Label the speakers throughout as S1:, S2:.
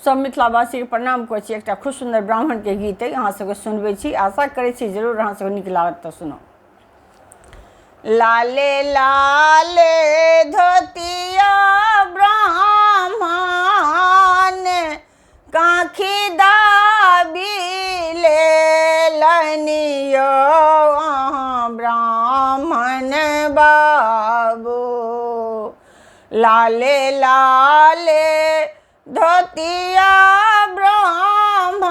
S1: सब मिथिलावासी के प्रणाम करै छी। एकटा खूब सुंदर ब्राह्मण के गीत है, अहाँ सबके सुनबै छी। आशा करै छी जरूर अहाँ सबके नीक लागत तऽ सुनो। लाले लाले धोतिया ब्राह्मण काखी दाबी लेलनियो अहाँ ब्राह्मण बाबू। लाले लाले धोतिया ब्राह्मण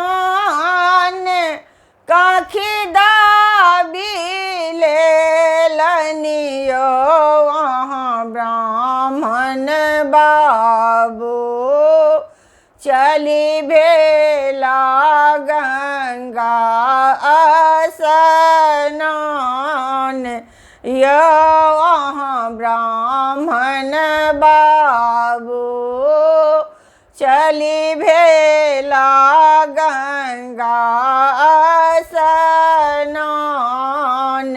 S1: काखी दाबी लेलनियो अहाँ ब्राह्मण बाबू। चली भेला गंगा स्नान यो अहाँ ब्राह्मण बाबू। चली भेला गंगा स्नान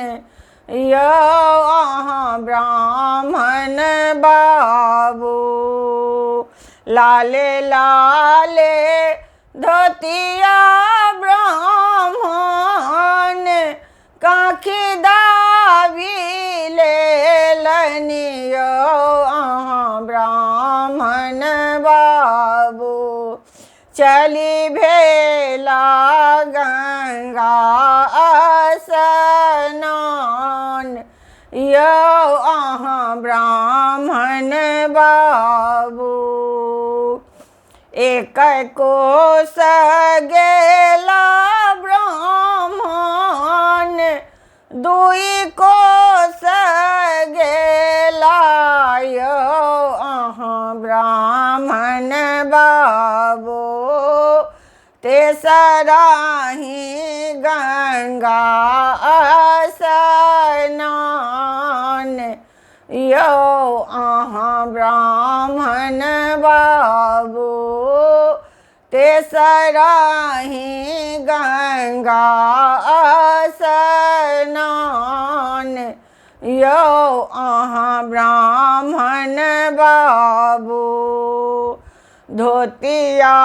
S1: यो अहाँ ब्राह्मण बाबू। लाले लाले धोतिया ब्राह्मण काखी दाबी लेलनियो अहाँ ब्राह्मण बाबू। चली भेला गंगा स्नान यो अहाँ ब्राह्मण बाबू। एक कोस गेला ब्राह्मण दुई कोस गेला यो अहाँ ब्राह्मण बाबू। तेसराही गंगा स्नान यो अहाँ ब्राह्मण बाबू। तेसराही गंगा स्नान यो अहाँ ब्राह्मण बाबू। धोतिया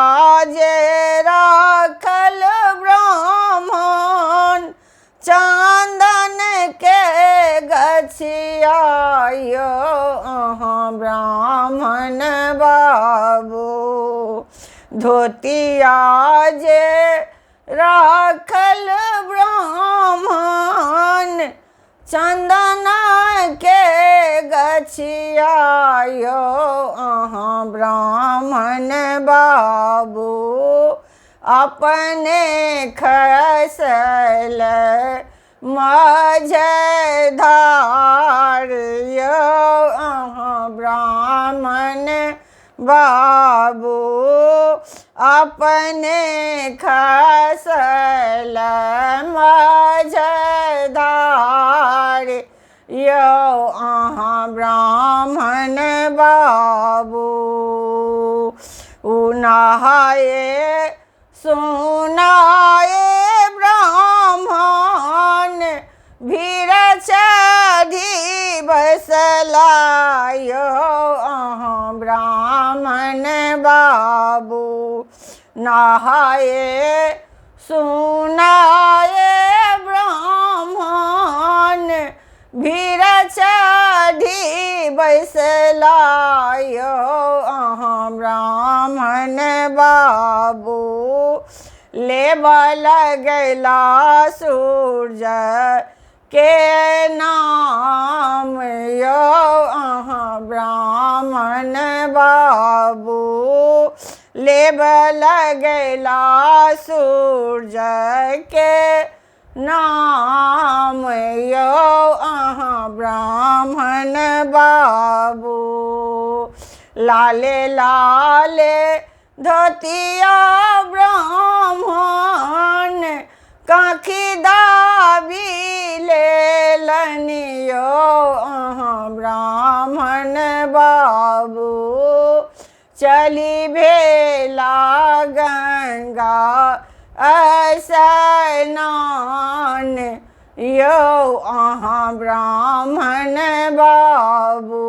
S1: जे राखल ब्राह्मण चंदन के गछिया यो अहाँ ब्राह्मण बाबू। धोतिया जे राखल ब्राह्मण चंदन के गछिया यो अहाँ ब्राह्मण बाबू। अपने खसल मझधार यो अहाँ ब्राह्मण बाबू। अपने खसल मझधार यो अहाँ ब्राह्मण बाबू। नहाए सुनाए ब्राह्मण भीड़ चढ़ी बसला यो अहाँ ब्राह्मण बाबू। नहाए सुनाए ब्राह्मण भीड़ चढ़ी बैसला यो अहाँ ब्राह्मण बाबू। लेबा लगैला सूरज के नाम यो अहाँ ब्राह्मण बाबू। लेबा लगैला सूरज के नाम यो अहाँ ब्राह्मण बाबू। लाले लाले धोतिया ब्राह्मण काखी दाबी लेलनियो अहाँ ब्राह्मण बाबू। चली भेला गंगा स्नान यो अहाँ ब्राह्मण बाबू।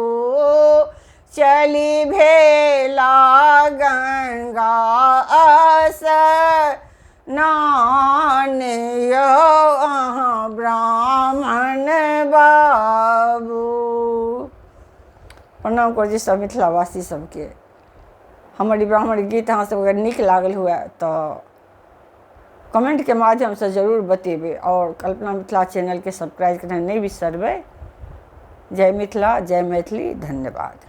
S1: चली भेला गंगा नानियो अहाँ ब्राह्मण बाबू। प्रणाम करै छी सब मिथिलावासी सबके। हमर ई ब्राह्मण गीत अहाँ सबके नीक लागल हुए तऽ कमेंट के माध्यम से जरूर बतेबै और कल्पना मिथिला चैनल के सब्सक्राइब करना नहीं बिसरबै। जय मिथिला, जय मैथिली, धन्यवाद।